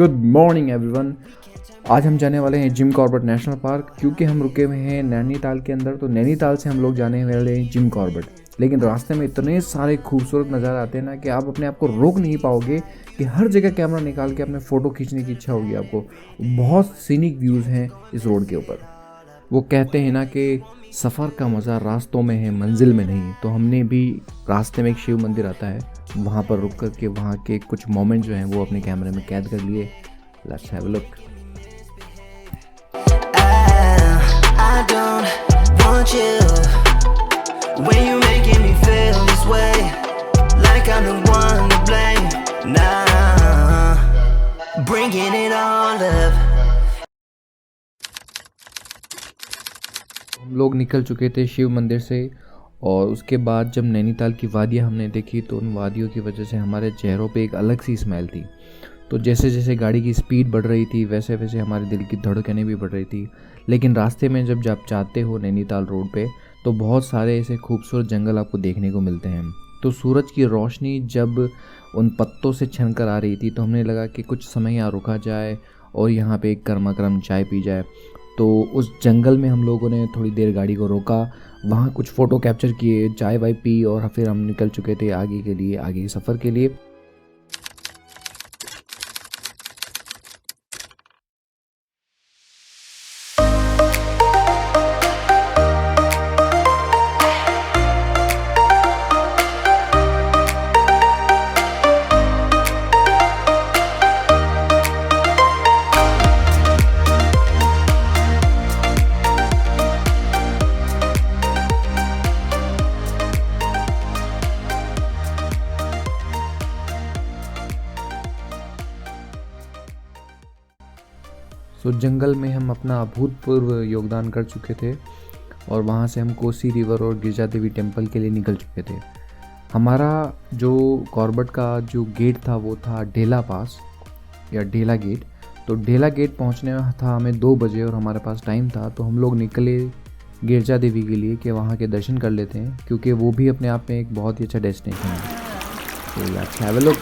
Good morning everyone. आज हम जाने वाले हैं जिम कॉर्बेट नेशनल पार्क, क्योंकि हम रुके हुए हैं नैनीताल के अंदर। तो नैनीताल से हम लोग जाने वाले हैं जिम कॉर्बेट, लेकिन रास्ते में इतने सारे खूबसूरत नज़ारे आते हैं ना कि आप अपने आप को रोक नहीं पाओगे कि हर जगह कैमरा निकाल के अपने फ़ोटो खींचने की इच्छा होगी आपको। बहुत सीनिक व्यूज़ हैं इस रोड के ऊपर। वो कहते हैं ना कि सफ़र का मज़ा रास्तों में है, मंजिल में नहीं। तो हमने भी रास्ते में एक शिव मंदिर आता है, वहाँ पर रुक कर के वहाँ के कुछ मोमेंट जो हैं वो अपने कैमरे में कैद कर लिए। Let's have a look. I don't want you when you making me feel this way, like I'm the one to blame. Nah, bringing it all up. हम लोग निकल चुके थे शिव मंदिर से, और उसके बाद जब नैनीताल की वादियाँ हमने देखी तो उन वादियों की वजह से हमारे चेहरों पे एक अलग सी स्माइल थी। तो जैसे जैसे गाड़ी की स्पीड बढ़ रही थी वैसे वैसे हमारे दिल की धड़कनें भी बढ़ रही थी। लेकिन रास्ते में जब आप जाते हो नैनीताल रोड पे तो बहुत सारे ऐसे खूबसूरत जंगल आपको देखने को मिलते हैं। तो सूरज की रोशनी जब उन पत्तों से छन कर आ रही थी तो हमने लगा कि कुछ समय यहाँ रुका जाए और यहाँ पे एक गर्मा गर्म चाय पी जाए। तो उस जंगल में हम लोगों ने थोड़ी देर गाड़ी को रोका, वहाँ कुछ फ़ोटो कैप्चर किए, चाय वाय पी, और फिर हम निकल चुके थे आगे के सफ़र के लिए। सो जंगल में हम अपना अभूतपूर्व योगदान कर चुके थे, और वहाँ से हम कोसी रिवर और गिरजा देवी टेम्पल के लिए निकल चुके थे। हमारा जो कॉर्बेट का जो गेट था वो था ढेला पास या ढेला गेट। तो ढेला गेट पहुँचने में था हमें 2 बजे और हमारे पास टाइम था, तो हम लोग निकले गिरजा देवी के लिए कि वहाँ के दर्शन कर लेते हैं, क्योंकि वो भी अपने आप में एक बहुत ही अच्छा डेस्टिनेशन है। तो लेट्स हैव अ लुक।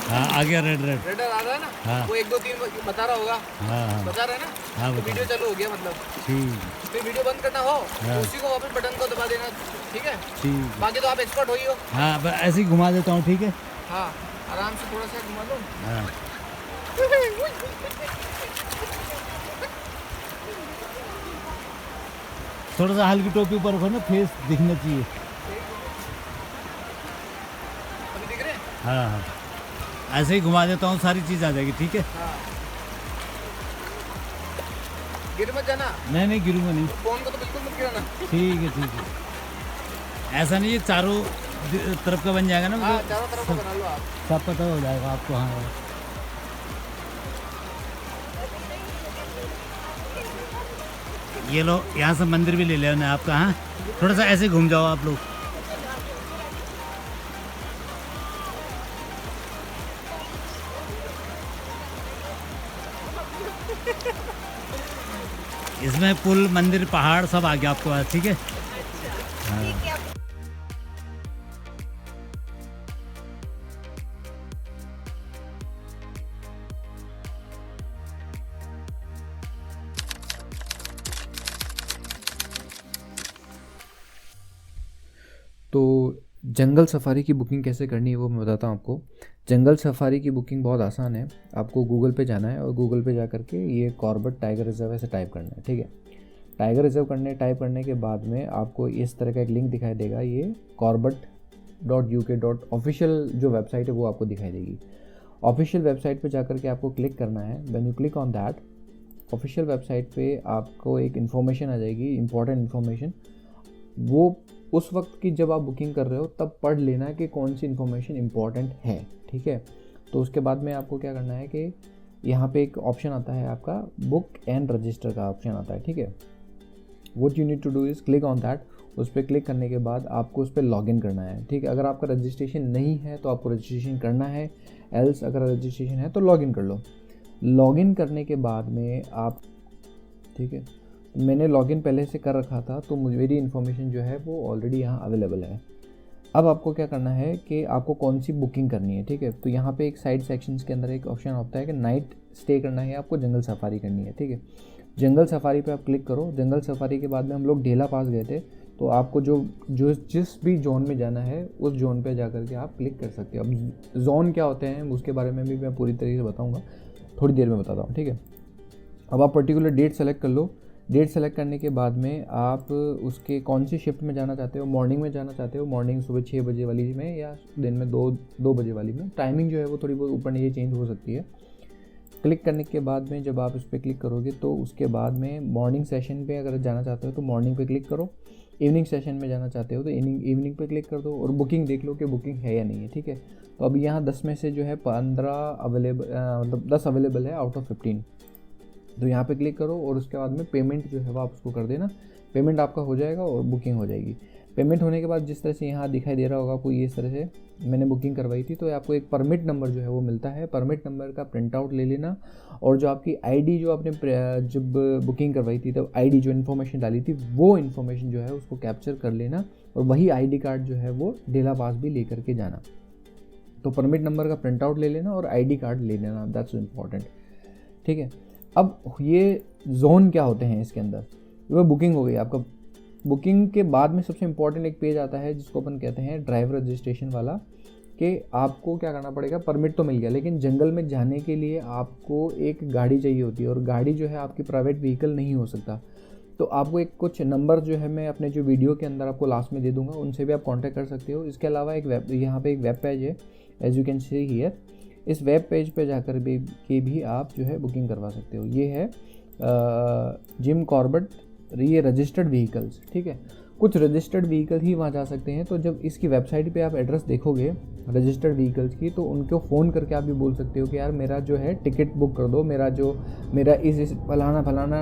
हाँ आ गया रेड आ रहा है ना। हाँ। वो 1 2 3 बता रहा होगा। हाँ बता रहा है ना। हाँ तो बता वीडियो चालू हो गया मतलब। ठीक फिर वीडियो बंद करना हो हाँ। तो उसी को वापस बटन को दबा देना, ठीक है। ठीक बाकी तो आप एक्सपर्ट हो ही हो। हाँ ऐसे ही घुमा देता हूँ, ठीक है। हाँ, आराम से थोड़ा सा घुमा दो। हाँ थोड़ा सा हल्की टोपी ऊपर रखो ना, फेस दिखना चाहिए। अभी दिख रहे हैं। हाँ हाँ ऐसे ही घुमा देता हूँ, सारी चीज़ आ जाएगी, ठीक है। हाँ, गिर मत जाना। नहीं गिरूंगा नहीं। फोन को तो बिल्कुल मत गिराना। ठीक है। ऐसा नहीं है, चारों तरफ का बन जाएगा ना, हाँ, मतलब चारों तरफ का बना लो आप। सब पता हो जाएगा आपको। हाँ ये लो, यहाँ से मंदिर भी ले लेना आपका। हाँ थोड़ा सा ऐसे घूम जाओ आप लोग। इसमें पुल, मंदिर, पहाड़ सब आ गया आपके पास, ठीक है। हाँ तो जंगल सफारी की बुकिंग कैसे करनी है वो मैं बताता हूँ आपको। जंगल सफारी की बुकिंग बहुत आसान है। आपको गूगल पे जाना है और गूगल पे जा करके ये कॉर्बेट टाइगर रिजर्व ऐसे टाइप करना है, ठीक है। टाइगर रिजर्व टाइप करने के बाद में आपको इस तरह का एक लिंक दिखाई देगा। ये corbett.uk.official जो वेबसाइट है वो आपको दिखाई देगी। ऑफिशियल वेबसाइट पे जा करके आपको क्लिक करना है। When you click on that, official website पे आपको एक इन्फॉर्मेशन आ जाएगी, इंपॉर्टेंट इन्फॉर्मेशन। वो उस वक्त की जब आप बुकिंग कर रहे हो तब पढ़ लेना कि कौन सी इन्फॉर्मेशन इंपॉर्टेंट है, ठीक है। तो उसके बाद में आपको क्या करना है कि यहाँ पे एक ऑप्शन आता है आपका बुक एंड रजिस्टर का ऑप्शन आता है, ठीक है। What you need to do is click on that. उस पर क्लिक करने के बाद आपको उस पर लॉगिन करना है, ठीक है। अगर आपका रजिस्ट्रेशन नहीं है तो आपको रजिस्ट्रेशन करना है, एल्स अगर रजिस्ट्रेशन है तो लॉगिन कर लो। लॉगिन करने के बाद में आप ठीक है। मैंने लॉगिन पहले से कर रखा था तो मेरी इन्फॉर्मेशन जो है वो ऑलरेडी यहाँ अवेलेबल है। अब आपको क्या करना है कि आपको कौन सी बुकिंग करनी है, ठीक है। तो यहाँ पे एक साइड सेक्शंस के अंदर एक ऑप्शन होता है कि नाइट स्टे करना है, आपको जंगल सफारी करनी है, ठीक है। जंगल सफारी पे आप क्लिक करो। जंगल सफारी के बाद में हम लोग ढेला पास गए थे, तो आपको जिस भी जोन में जाना है उस जोन पे जा कर के आप क्लिक कर सकते हो। अब जोन क्या होते हैं उसके बारे में भी मैं पूरी तरीके से बताऊँगा, थोड़ी देर में बताता हूँ, ठीक है। अब आप पर्टिकुलर डेट सेलेक्ट कर लो। डेट सेलेक्ट करने के बाद में आप उसके कौन सी शिफ्ट में जाना चाहते हो, मॉर्निंग में जाना चाहते हो, मॉर्निंग सुबह 6 बजे वाली में या दिन में 2 बजे वाली में। टाइमिंग जो है वो थोड़ी बहुत ऊपर नीचे चेंज हो सकती है। क्लिक करने के बाद में जब आप इस पर क्लिक करोगे तो उसके बाद में मॉर्निंग सेशन पे अगर जाना चाहते हो तो मॉर्निंग पे क्लिक करो। इवनिंग सेशन में जाना चाहते हो तो इवनिंग पे क्लिक कर दो और बुकिंग देख लो कि बुकिंग है या नहीं है, ठीक है। तो अब यहाँ 10 में से जो है 15 अवेलेबल, मतलब 10 अवेलेबल है आउट ऑफ 15। तो यहाँ पे क्लिक करो और उसके बाद में पेमेंट जो है वो आप उसको कर देना। पेमेंट आपका हो जाएगा और बुकिंग हो जाएगी। पेमेंट होने के बाद जिस तरह से यहाँ दिखाई दे रहा होगा आपको, ये इस तरह से मैंने बुकिंग करवाई थी, तो आपको एक परमिट नंबर जो है वो मिलता है। परमिट नंबर का प्रिंट आउट ले लेना और जो आपकी आईडी जो आपने जब बुकिंग करवाई थी तब आईडी जो इन्फॉर्मेशन डाली थी वो इन्फॉर्मेशन जो है उसको कैप्चर कर लेना और वही आईडी कार्ड जो है वो ढेला पास भी ले करके जाना। तो परमिट नंबर का प्रिंट आउट ले लेना और आईडी कार्ड ले लेना, दैट्स इम्पॉर्टेंट, ठीक है। अब ये जोन क्या होते हैं इसके अंदर, वो बुकिंग हो गई आपका। बुकिंग के बाद में सबसे इम्पॉर्टेंट एक पेज आता है जिसको अपन कहते हैं ड्राइवर रजिस्ट्रेशन वाला, कि आपको क्या करना पड़ेगा। परमिट तो मिल गया लेकिन जंगल में जाने के लिए आपको एक गाड़ी चाहिए होती है और गाड़ी जो है आपकी प्राइवेट व्हीकल नहीं हो सकता। तो आपको एक कुछ नंबर जो है मैं अपने जो वीडियो के अंदर आपको लास्ट में दे दूंगा, उनसे भी आप कांटेक्ट कर सकते हो। इसके अलावा एक यहाँ पे एक वेब पेज है, as you can see here. इस वेब पेज पे जाकर भी आप जो है बुकिंग करवा सकते हो। ये है जिम कॉर्बेट, ये रजिस्टर्ड व्हीकल्स, ठीक है। कुछ रजिस्टर्ड व्हीकल ही वहाँ जा सकते हैं। तो जब इसकी वेबसाइट पे आप एड्रेस देखोगे रजिस्टर्ड व्हीकल्स की, तो उनको फ़ोन करके आप भी बोल सकते हो कि यार मेरा जो है टिकट बुक कर दो, मेरा इस फलाना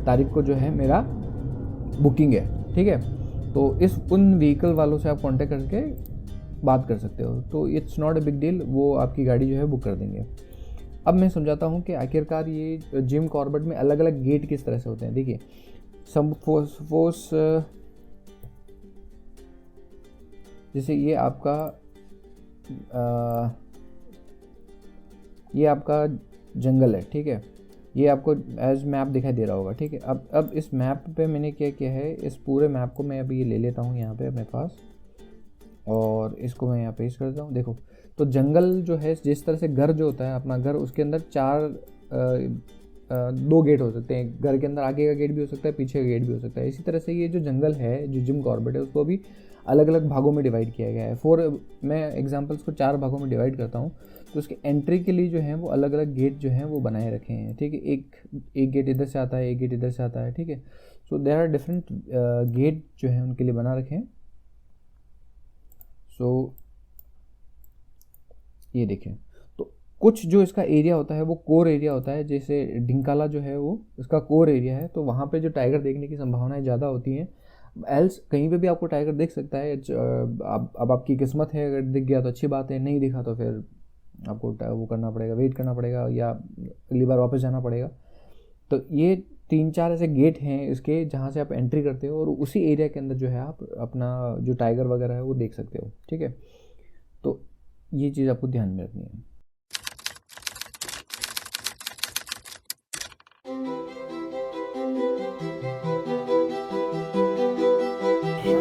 तारीख को जो है मेरा बुकिंग है, ठीक है। तो उन व्हीकल वालों से आप कॉन्टेक्ट करके बात कर सकते हो। तो it's not a big deal, वो आपकी गाड़ी जो है बुक कर देंगे। अब मैं समझाता हूँ कि आखिरकार ये जिम कॉर्बेट में अलग अलग गेट किस तरह से होते हैं। देखिए, सपोज जैसे ये आपका जंगल है, ठीक है। ये आपको एज मैप दिखाई दे रहा होगा, ठीक है। अब इस मैप पे मैंने क्या किया है, इस पूरे मैप को मैं अभी ये ले लेता हूँ यहाँ पे अपने पास और इसको मैं यहाँ पेस्ट कर देता हूँ। देखो, तो जंगल जो है, जिस तरह से घर जो होता है अपना घर, उसके अंदर 2 गेट हो सकते हैं। घर के अंदर आगे का गेट भी हो सकता है, पीछे का गेट भी हो सकता है। इसी तरह से ये जो जंगल है, जो जिम कॉर्बेट है, उसको भी अलग अलग भागों में डिवाइड किया गया है। मैं एग्जांपल्स को 4 भागों में डिवाइड करता हूँ। तो उसके एंट्री के लिए जो है वो अलग अलग गेट जो हैं वो बनाए रखे हैं, ठीक है। एक गेट इधर से आता है, एक गेट इधर से आता है, ठीक है। So there are different gate जो है उनके लिए बना रखे हैं। सो ये देखें, तो कुछ जो इसका एरिया होता है वो कोर एरिया होता है। जैसे डिंकाला जो है वो इसका कोर एरिया है, तो वहाँ पे जो टाइगर देखने की संभावनाएं ज़्यादा होती हैं। एल्स कहीं पे भी आपको टाइगर दिख सकता है। अब आपकी किस्मत है, अगर दिख गया तो अच्छी बात है, नहीं दिखा तो फिर आपको वो करना पड़ेगा, वेट करना पड़ेगा या अगली बार वापस जाना पड़ेगा। तो ये 3-4 ऐसे गेट हैं इसके जहाँ से आप एंट्री करते हो और उसी एरिया के अंदर जो है आप अपना जो टाइगर वगैरह है वो देख सकते हो, ठीक है। तो ये चीज़ आपको ध्यान में रखनी है।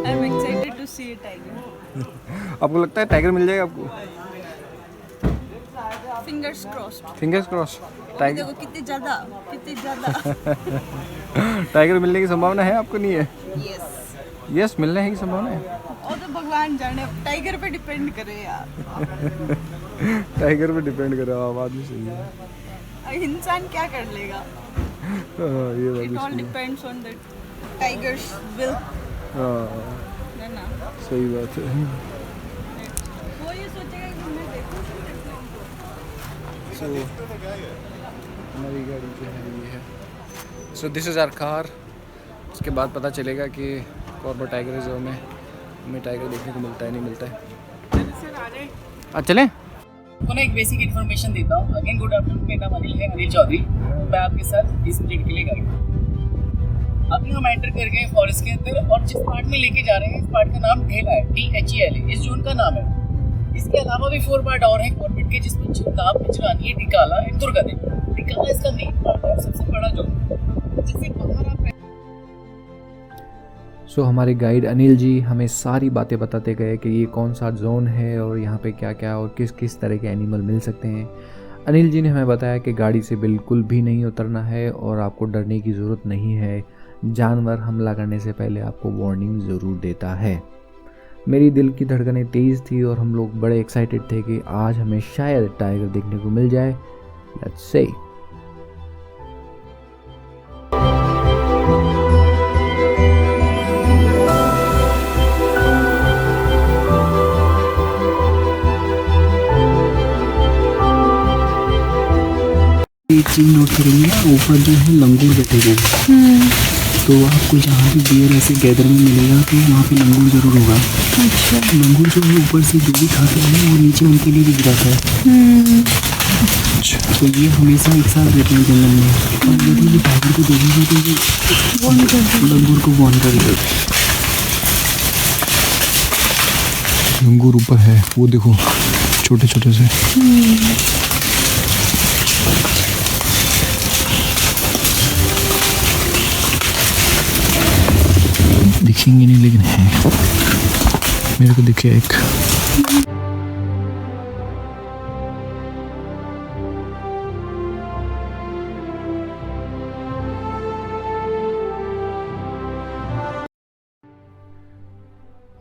I'm excited to see a tiger. आपको लगता है टाइगर मिल जाएगा आपको? Fingers crossed. Fingers cross. Tiger देखो कितनी ज़्यादा। टाइगर मिलने की संभावना है आपको? नहीं है? Yes. यस, मिलने की संभावना है। और तो भगवान जाने, टाइगर पे डिपेंड करे यार। टाइगर पे डिपेंड कर रहा है, बात भी सही है। इंसान क्या कर लेगा? ये बात It भी all सही है। depends on the tiger's will. है ना? सही बात है। वो ये सोचेगा कि मैं देखूं। सो हमारी गाड़ी जो है ये है। So this is our car. उसके बाद पता चलेगा कि कॉर्बेट टाइगर रिजर्व में हमें टाइगर देखने को मिलता है, नहीं मिलता है। आज चलें? मैं एक बेसिक इन्फॉर्मेशन देता हूँ। अगेन गुड आफ्टरनून, मेरा नाम अनिल है, अनिल चौधरी। मैं आपके साथ 20 मिनट के लिए गाइड अभी हम एंटर कर गए फॉरेस्ट के अंदर और जिस पार्ट में लेके जा रहे हैं इस पार्ट का नाम ढेला है, DHELA इस जोन का नाम है। इसके अलावा भी 4 पार्ट और हैं कॉर्बेट के, जिसमें चिंताब, पिंजरानी, डिकाला एंड दुर्गादेव। डिकाला इसका मेन पार्ट है, सबसे बड़ा जोन। जैसे बाहर आप सो हमारे गाइड अनिल जी हमें सारी बातें बताते गए कि ये कौन सा जोन है और यहाँ पे क्या क्या और किस किस तरह के एनिमल मिल सकते हैं। अनिल जी ने हमें बताया कि गाड़ी से बिल्कुल भी नहीं उतरना है और आपको डरने की ज़रूरत नहीं है। जानवर हमला करने से पहले आपको वार्निंग ज़रूर देता है। मेरी दिल की धड़कनें तेज़ थी और हम लोग बड़े एक्साइटेड थे कि आज हमें शायद टाइगर देखने को मिल जाए। Let's say. एक चीज नोट करेंगे, ऊपर जो है लंगूर बैठे हुए हैं। तो आपको जहाँ भी बियर ऐसे गैदर में मिलेगा तो वहाँ पे लंगूर जरूर होगा। अच्छा। लंगूर जो है ऊपर से जो भी खाते हैं वो नीचे उनके लिए दिख जाता है। अच्छा। तो ये हमेशा एक साथ रहते हैं जंगल में और यदि ये टाइगर को देखेगा तो ये लंगूर को वॉर्न करेगा। लंगूर ऊपर है, वो देखो छोटे छोटे से। दिखेंगे नहीं लेकिन है, मेरे को दिखे एक।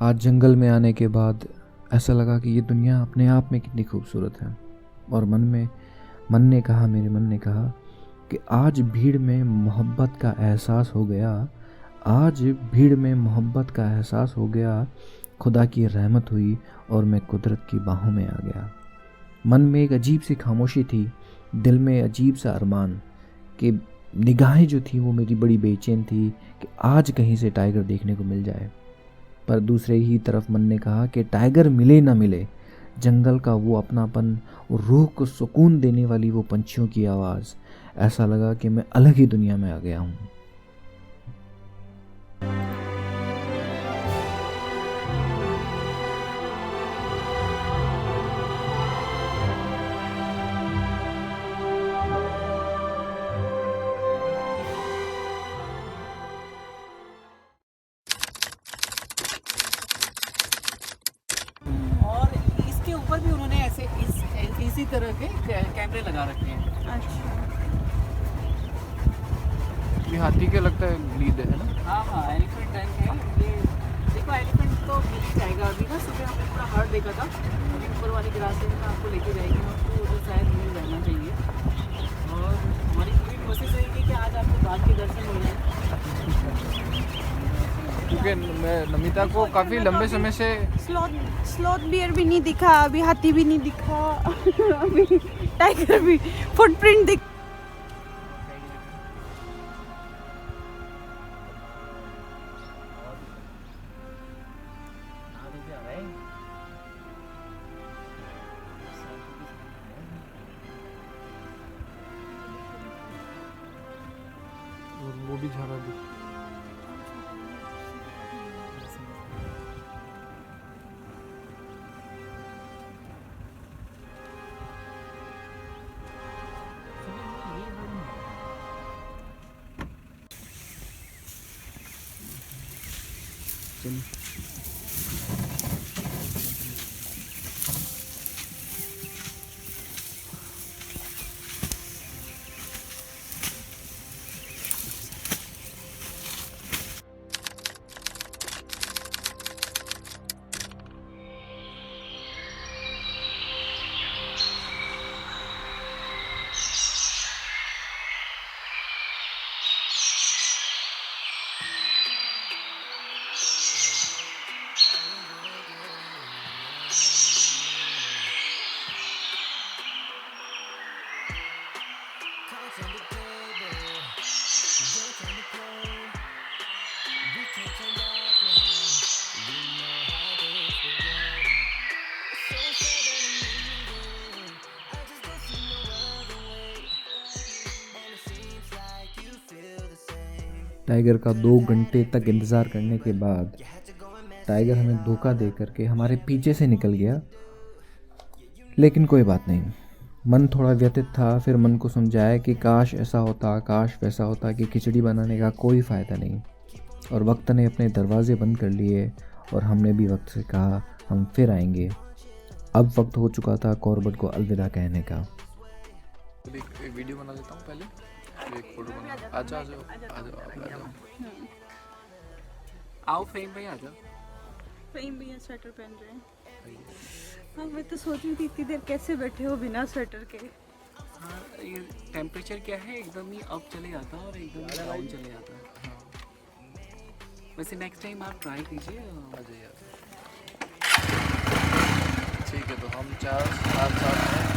आज जंगल में आने के बाद ऐसा लगा कि ये दुनिया अपने आप में कितनी खूबसूरत है। और मेरे मन ने कहा कि आज भीड़ में मोहब्बत का एहसास हो गया। आज भीड़ में मोहब्बत का एहसास हो गया। खुदा की रहमत हुई और मैं कुदरत की बाहों में आ गया। मन में एक अजीब सी खामोशी थी, दिल में अजीब सा अरमान कि निगाहें जो थी वो मेरी बड़ी बेचैन थी कि आज कहीं से टाइगर देखने को मिल जाए। पर दूसरे ही तरफ मन ने कहा कि टाइगर मिले ना मिले, जंगल का वो अपनापन और रूह को सुकून देने वाली वो पंछियों की आवाज़, ऐसा लगा कि मैं अलग ही दुनिया में आ गया हूँ। और इसके ऊपर भी उन्होंने ऐसे इसी तरह के कैमरे लगा रखे हैं। अच्छा। ये हाथी के लगता है लीड है ना। हाँ, एलिफेंट टैंक है ये। देखो एलिफेंट तो मिल ही जाएगा। अभी ना सुबह हमने पूरा हर्ड देखा था, अभी ऊपर वाले के रास्ते में आपको लेके जाएंगे, आपको उधर शायद मिल जाना चाहिए। और हमारी पूरी कोशिश रहेगी कि आज आपको बाघ के दर्शन हो जाए। क्योंकि मैं नमिता को काफ़ी लंबे समय से स्लॉथ बियर भी नहीं दिखा, अभी हाथी भी नहीं दिखा, अभी टाइगर भी फुटप्रिंट दिख। वो भी झाड़ा भी। टाइगर का 2 घंटे तक इंतज़ार करने के बाद टाइगर हमें धोखा दे करके हमारे पीछे से निकल गया। लेकिन कोई बात नहीं, मन थोड़ा व्यथित था। फिर मन को समझाया कि काश ऐसा होता, काश वैसा होता, कि खिचड़ी बनाने का कोई फ़ायदा नहीं। और वक्त ने अपने दरवाज़े बंद कर लिए और हमने भी वक्त से कहा हम फिर आएंगे। अब वक्त हो चुका था कॉर्बेट को अलविदा कहने का। एक वीडियो बना लेता हूँ पहले, एक फोटो बना। आ जाओ आ जाओ आ जाओ आ जाओ। आओ फेम भाई आ जाओ। फेम भैया स्वेटर पहन रहे हैं। हाँ, मैं तो सोच रही थी इतनी देर कैसे बैठे हो बिना स्वेटर के। हाँ, ये टेम्परेचर क्या है, एकदम ही अप चले जाता है और एकदम ही डाउन चले जाता है। वैसे नेक्स्ट टाइम आप ट्राई कीजिए। आ जाइए। ठीक है, तो हम 4 साथ हैं।